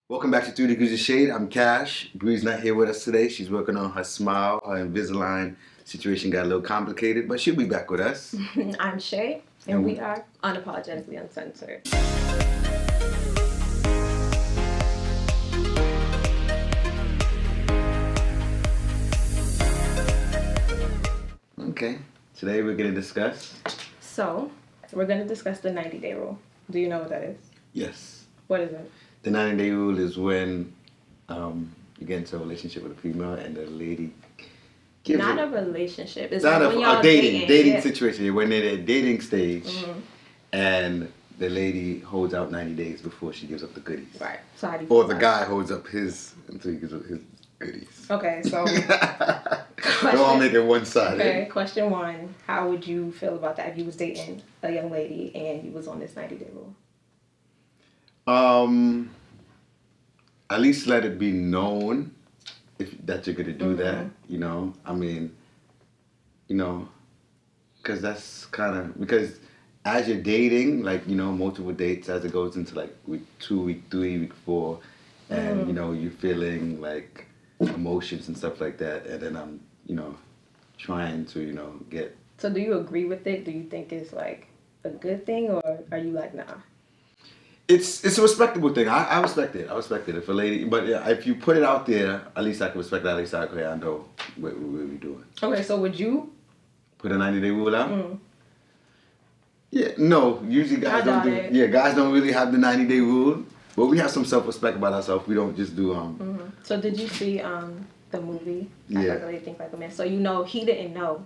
Welcome back to 3 Degrees of Shade. I'm Cash. Bree's not here with us today. She's working on her smile. Her Invisalign situation got a little complicated, but she'll be back with us. I'm Shay, and we are unapologetically uncensored. Okay. Today we're going to discuss. So, we're going to discuss the 90-day rule. Do you know what that is? Yes. What is it? The 90-day rule is when you get into a relationship with a female and the lady gives Not a relationship. It's not like when y'all a dating yeah. situation. When they're at dating stage and the lady holds out 90 days before she gives up the goodies. Right. So how do you Or feel the about guy holds up his until he gives up his goodies. it? Okay, so Don't all make it one-sided. okay, question one. How would you feel about that if you was dating a young lady and you was on this 90-day rule? At least let it be known that you're gonna do that. You know, I mean, because that's kind of because as you're dating, like multiple dates as it goes into like week 2, week 3, week 4, and you're feeling like emotions and stuff like that, and then I'm trying to get. So do you agree with it? Do you think it's like a good thing, or are you like, nah? It's a respectable thing. I respect it. I respect it. If a lady, but yeah, if you put it out there, at least I can respect that. At least I know what we're doing. Okay, so would you Put a 90-day rule out? Yeah, no. Usually guys don't do. it. Yeah, guys don't really have the 90-day rule. But we have some self-respect about ourselves. We don't just do So did you see the movie? Yeah. Like a Lady Think Like a Man. So he didn't know.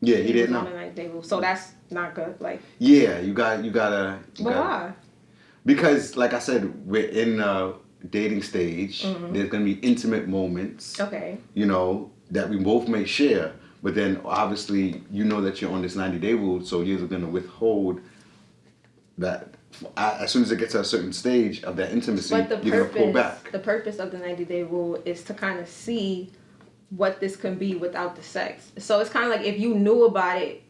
Yeah, he didn't was know. on a 90-day rule. So that's not good. Like. Yeah, you gotta. But why? Because, like I said, we're in a dating stage. There's gonna be intimate moments. Okay. That we both may share. But then, obviously, that you're on this 90-day rule, so you're gonna withhold that. As soon as it gets to a certain stage of that intimacy, But you're gonna pull back. The purpose of the 90-day rule is to kind of see what this can be without the sex. So it's kind of like if you knew about it,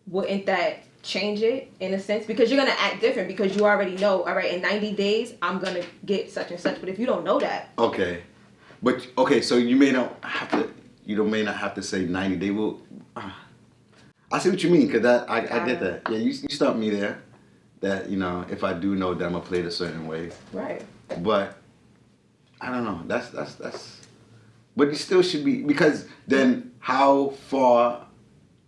wouldn't that change it in a sense? Because you're gonna act different because you already know. All right, in 90 days, I'm gonna get such and such. But if you don't know that, okay, but okay, so you may not have to. You may not have to say 90-day rule. I see what you mean, because I get that. Yeah, you stumped me there. That if I do know that I'm gonna play it a certain way. right? But I don't know. That's. But you still should be, because then how far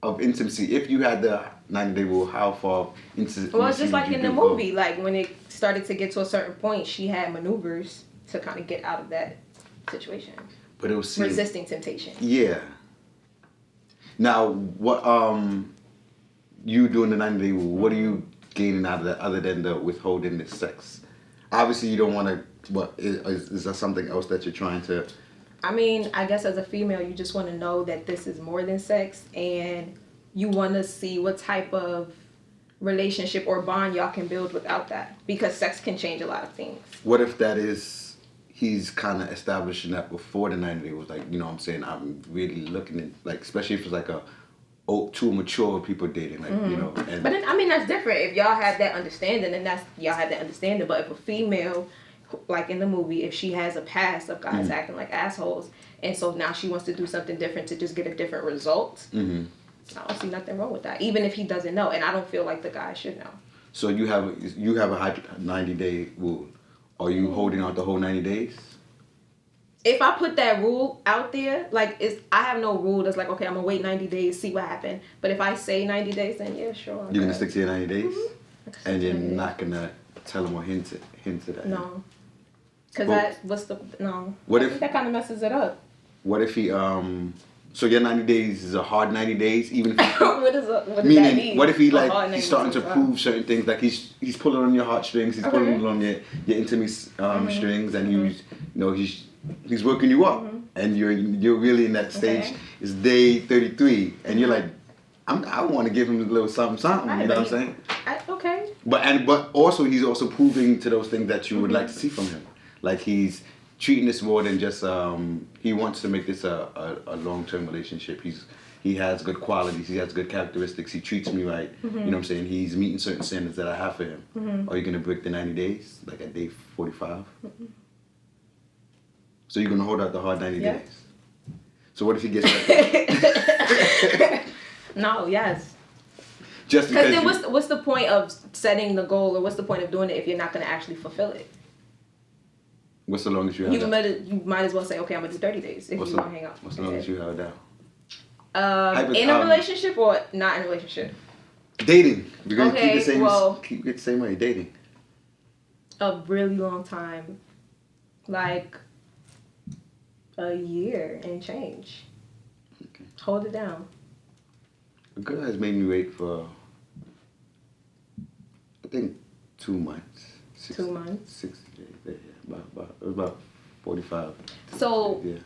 of intimacy? If you had the 90-day rule, how far of intimacy? Well, it's just like would in you the do? movie, like when it started to get to a certain point, she had maneuvers to kind of get out of that situation. But it was Resisting temptation. Yeah. Now, what you doing the 90-day rule? What are you gaining out of that other than the withholding the sex? Obviously, you don't want to. What is there something else that you're trying to? I mean, I guess as a female, you just want to know that this is more than sex, and you want to see what type of relationship or bond y'all can build without that, because sex can change a lot of things. What if that is? He's kind of establishing that before the 90 was like, what I'm saying, I'm really looking at, like, especially if it's like two mature people dating, like, And, But then, I mean, that's different. If y'all have that understanding, then y'all have that understanding. But if a female, like in the movie, if she has a past of guys acting like assholes, and so now she wants to do something different to just get a different result, I don't see nothing wrong with that, even if he doesn't know. And I don't feel like the guy should know. So you have a 90-day rule. Are you holding out the whole 90 days? If I put that rule out there, like I have no rule that's like, okay, I'm gonna wait 90 days, see what happens. But if I say 90 days, then yeah, sure. You're gonna stick to your 90 days, and you're 90 not gonna tell them or hint at that. No, because no. What I if think that kind of messes it up? What if he So your 90 days is a hard 90 days, even if what does that meaning mean? what if he A hard like 90 he's starting to days, prove certain things, like he's pulling on your heartstrings, he's pulling on your intimate strings, and he's working you up, and you're really in that stage. Okay. It's day 33, and you're like, I want to give him a little something, Right, you know what I'm saying? Okay. But also he's also proving to those things that you would like to see from him, like he's treating this more than just he wants to make this a long-term relationship. He has good qualities, he has good characteristics, he treats me right, you know what I'm saying? He's meeting certain standards that I have for him. Are you gonna break the 90 days, like at day 45? So you're gonna hold out the hard 90 Yeah. days. So what if he gets that? No, yes. Just Because because then what's the point of setting the goal, or what's the point of doing it if you're not going to actually fulfill it? what's the longest you held You out? might as well say, okay, I'm going to do 30 days if What's you the, want to hang out. what's the longest you held out? In a relationship or not in a relationship? Dating. You're gonna Okay, keep the same. well- Keep it the same way. Dating. A really long time. Like a year and change. Okay. Hold it down. A girl has made me wait for, I think, 2 months. 2 months. 60 days. Yeah, it was about 45. So Yeah.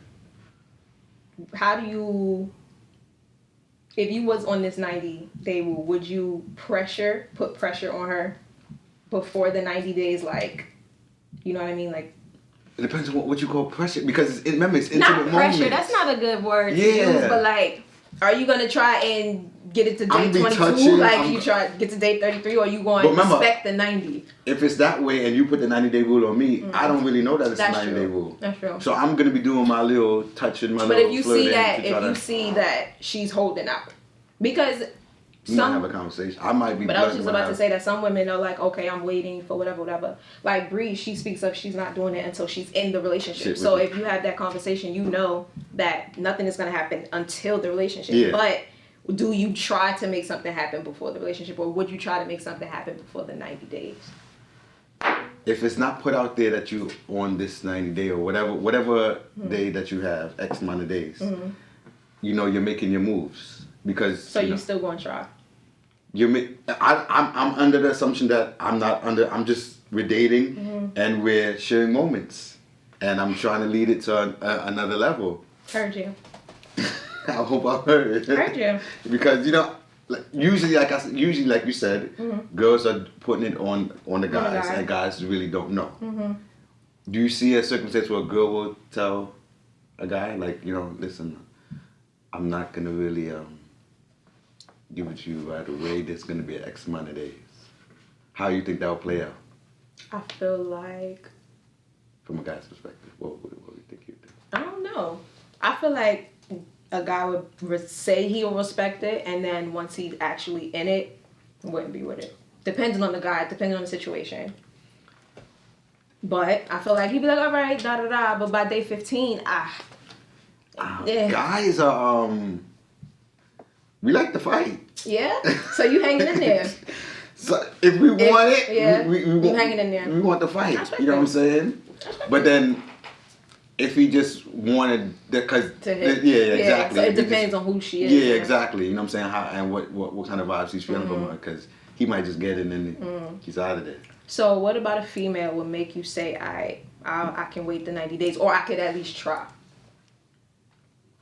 how do you, if you was on this 90-day rule, would you put pressure on her before the 90 days? Like, you know what I mean? Like, It depends on what you call pressure, because remember, it's intimate not pressure. moments. That's not a good word to Yeah. use. But like, are you gonna try and get it to I'm day gonna be 22? touching, Like you try to get to day 33, or you going But to remember, respect the 90? If it's that way and you put the 90-day rule on me, I don't really know that it's That's a 90-day true. rule. That's true. So I'm gonna be doing my little touching, my But little if you flirting see that, to try if you to see that she's holding out, because we might have a conversation. I might be. But I was blunt just when about to say that some women are like, okay, I'm waiting for whatever. Like Bree, she speaks of she's not doing it until she's in the relationship. Shit, So with if you have that conversation, you know that nothing is gonna happen until the relationship. Yeah. But do you try to make something happen before the relationship, or would you try to make something happen before the 90 days? If it's not put out there that you on this 90-day or whatever day that you have, X amount of days, you know you're making your moves because. So you know, still gonna try? I'm under the assumption that I'm just, we're dating and we're sharing moments and I'm trying to lead it to another level. Heard you. I hope I heard it. Heard you. Because usually like you said, girls are putting it on the guys guy. and guys really don't know. Do you see a circumstance where a girl will tell a guy like, listen, I'm not gonna really give it to you right away. There's gonna be an X amount of days. How do you think that will play out I feel like, from a guy's perspective? What do you think you think? I don't know. I feel like a guy would say he'll respect it, and then once he's actually in it, wouldn't be with it. Depending on the guy, depending on the situation. But I feel like he'd be like, all right, da da da. But by day 15, yeah. Guys are we like to fight. Yeah. So you hanging in there. So if we want it, yeah, we you want, hanging in there. We want to fight. Respect You know what I'm that. saying? But then, if he just wanted that, cause To hit. yeah, exactly. So it If he depends just- on who she is. Yeah, exactly. You know what I'm saying? How and what kind of vibes he's feeling from her? Because he might just get it and he's out of there. So what about a female would make you say, I can wait the 90 days, or I could at least try?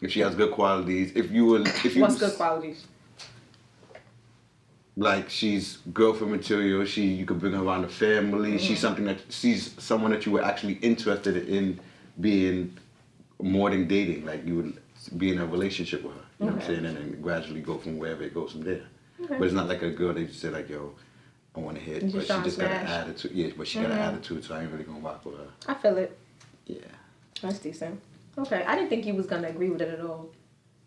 If she has good qualities, if you What's good qualities? like she's girlfriend material, you could bring her around the family. She's someone that you were actually interested in being more than dating. Like you would be in a relationship with her. You know what I'm saying? And then gradually go from wherever it goes from there. Okay. But it's not like a girl that you say like, yo, I want to hit, You but just she trying to just got an smash. attitude. Yeah, but she got an attitude, so I ain't really gonna rock with her. I feel it. Yeah. That's decent. Okay, I didn't think you was gonna agree with it at all.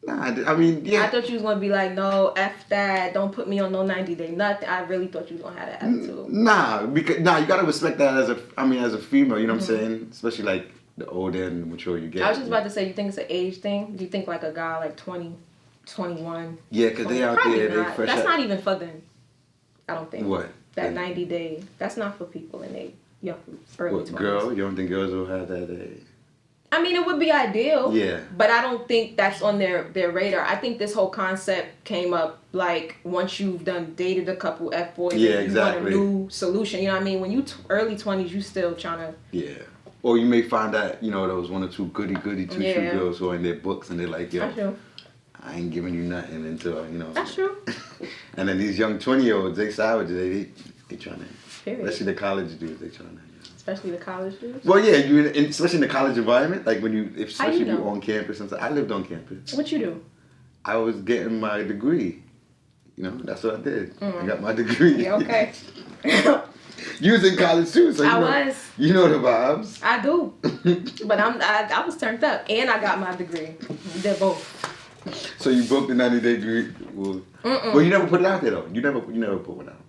Nah, I mean, I yeah. thought you was gonna be like, no, F that, don't put me on no 90-day, nothing. I really thought you was gonna have that attitude. Nah, because you gotta respect that as a female. You know what I'm saying? Especially like the older and the mature you get. I was just about to say, you think it's an age thing? Do you think like a guy like 20, 21? Yeah, because they out Probably there, they not. fresh That's out. not even for them. I don't think. What? That Yeah. 90-day, that's not for people in their early What, 20s. girl? You don't think girls will have that age? I mean, it would be ideal. Yeah. But I don't think that's on their radar. I think this whole concept came up like once you've dated a couple F-boys. Yeah, and you want a exactly. new solution. You know what I mean? When you early 20s, you still trying to. Yeah. Or you may find that, there was one or two goody two Yeah. shoe girls who are in their books and they're like, yo, That's true. I ain't giving you nothing until, That's true. And then these young 20-year-olds, they savages, they trying to, Period. especially the college dudes, they trying to. Especially the college dudes. Well, yeah, especially in the college environment, like especially if know? you're on campus and stuff. I lived on campus. What you do? I was getting my degree. That's what I did. I got my degree. Yeah, okay. You was in college too, so you know the vibes. I do. But I was turned up. And I got my degree. They're both. So you broke the 90-day degree rule. Well, you never put it out there though. You never put one out.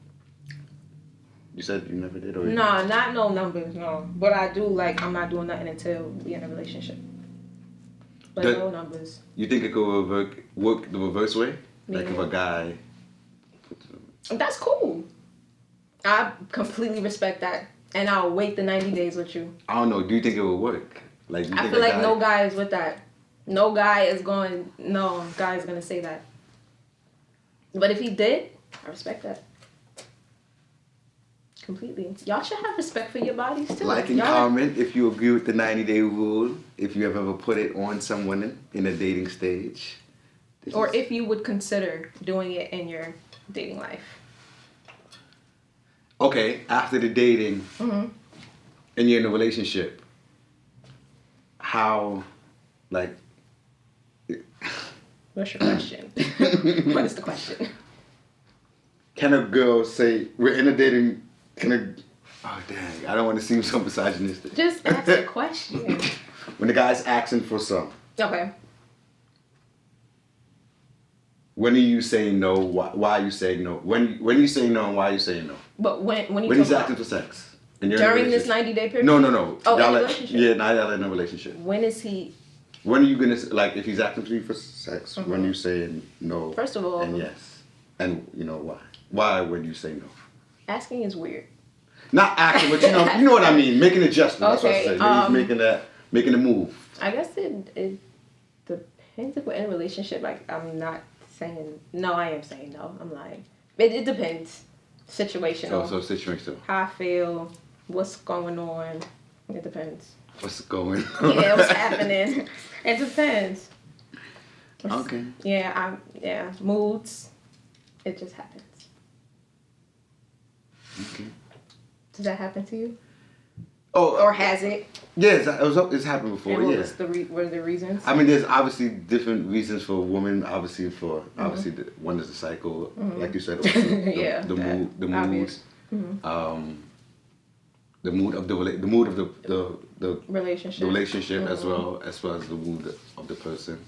You said you never did, or No, not no numbers, no. But I do, like, I'm not doing nothing until we in a relationship. But no numbers. You think it could work the reverse way? Maybe. Like if a guy... That's cool. I completely respect that. And I'll wait the 90 days with you. I don't know. Do you think it will work? Like, I feel like no guy is with that. No guy is going to say that. But if he did, I respect that. Completely. Y'all should have respect for your bodies too. Like and comment if you agree with the 90-day rule, if you have ever put it on someone in a dating stage. Or if you would consider doing it in your dating life. Okay, after the dating, and you're in a relationship, how, like... What's your question? What is the question? Can a girl say, we're in a dating... Oh, dang. I don't want to seem so misogynistic. Just ask a question. When the guy's asking for some. Okay. When are you saying no? Why are you saying no? When you say no, and why are you saying no? But when he's asking for sex. And you're during this 90-day period? No. Oh, y'all in a relationship? Yeah, now y'all in a relationship. When is he... When are you going to... Like, if he's asking for you for sex, when are you saying no? First of all... And yes. And, you know, why? Why would you say no? Asking is weird. Not acting, but you know what I mean. Making adjustments. Okay. That's what I say. Maybe making a move. I guess it depends if we're in a relationship. Like, I'm not saying no. I am saying no. I'm lying. It depends. Situational. So situational. How I feel. What's going on. It depends. What's going on? Yeah, what's happening. It depends. Okay. Yeah. Moods. It just happens. Okay. Does that happen to you? Oh, or has it? Yes, it's happened before. And what yeah. What are the reasons? I mean, there's obviously different reasons for women. Obviously, one is the cycle, like you said. The mood, the mood of the relationship, as well as the mood of the person.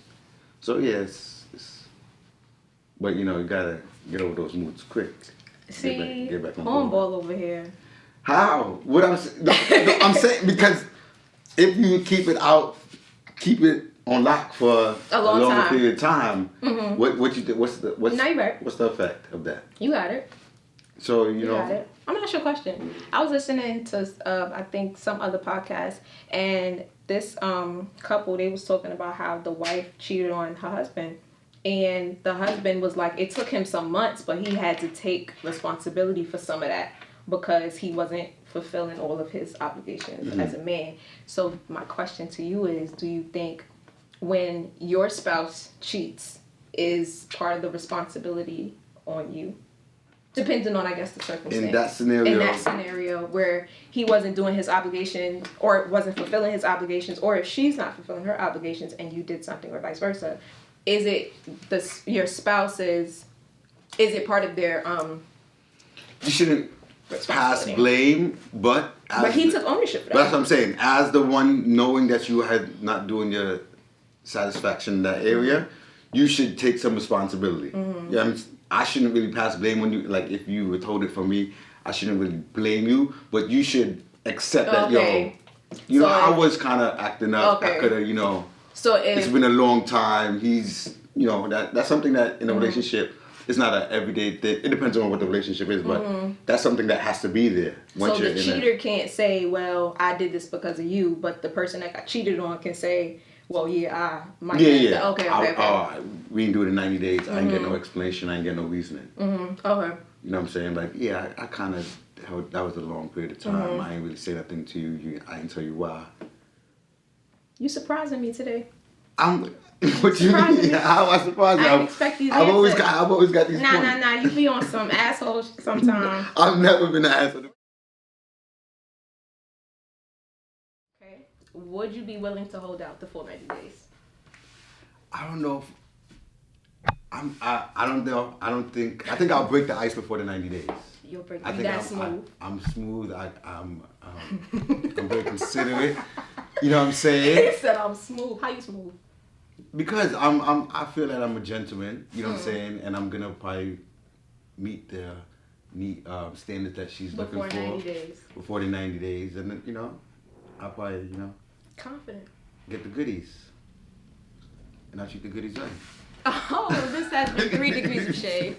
So yes, but you gotta get over those moods quick. See, get back homeball over here. How? What I'm saying because if you keep it on lock for a longer period of time, what you think? What's the effect of that? You got it. So you know. Got it. I'm gonna ask you a question. I was listening to I think some other podcast, and this couple, they was talking about how the wife cheated on her husband. And the husband was like, it took him some months, but he had to take responsibility for some of that because he wasn't fulfilling all of his obligations as a man. So my question to you is, do you think when your spouse cheats is part of the responsibility on you? Depending on, I guess, the circumstance. In that scenario where he wasn't doing his obligation or wasn't fulfilling his obligations, or if she's not fulfilling her obligations and you did something or vice versa, is it your spouse's? Is it part of their? You shouldn't pass blame, but he took ownership for that. But that's what I'm saying. As the one knowing that you had not doing your satisfaction in that area, you should take some responsibility. Yeah, I shouldn't really pass blame when you if you withhold it from me. I shouldn't really blame you, but you should accept that I was kind of acting up. I could have So it's been a long time. He's, that's something that in a relationship, it's not an everyday thing. It depends on what the relationship is, but that's something that has to be there. So the cheater can't say, well, I did this because of you, but the person that got cheated on can say, well, yeah, I might have. Yeah. Okay. We didn't do it in 90 days. I didn't get no explanation. I didn't get no reasoning. Okay. You know what I'm saying? I kind of, that was a long period of time. I didn't really say nothing to you. I didn't tell you why. You surprising me today. What you mean? How am I surprised? I didn't expect these answers. I've always got these points. Nah. You be on some asshole sometimes. I've never been an asshole. Okay. Would you be willing to hold out the full 90 days? I don't know. I think I'll break the ice before the 90 days. You'll break. I You think that smooth. I'm smooth. I'm very considerate. You know what I'm saying? He said I'm smooth. How you smooth? Because I feel that I'm a gentleman. You know what I'm saying? And I'm gonna probably meet the standards that she's looking for 90 days. before the 90 days, and then, I'll probably Confident. get the goodies, and I'll treat the goodies right. Oh, this has been 3 degrees of shade.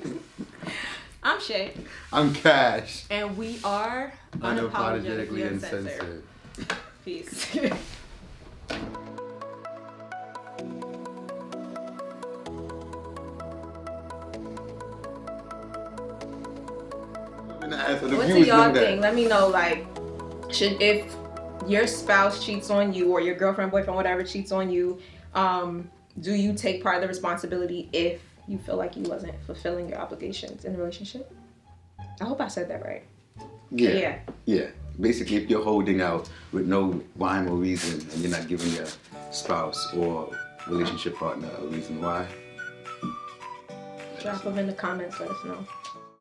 I'm Shay. I'm Cash. And we are unapologetically uncensored. Peace. What do y'all think? Let me know, like, if your spouse cheats on you or your girlfriend, boyfriend, whatever cheats on you, do you take part of the responsibility if you feel like you wasn't fulfilling your obligations in the relationship? I hope I said that right. Yeah. Basically, if you're holding out with no rhyme or reason and you're not giving your spouse or relationship partner a reason why. Drop them in the comments, let us know.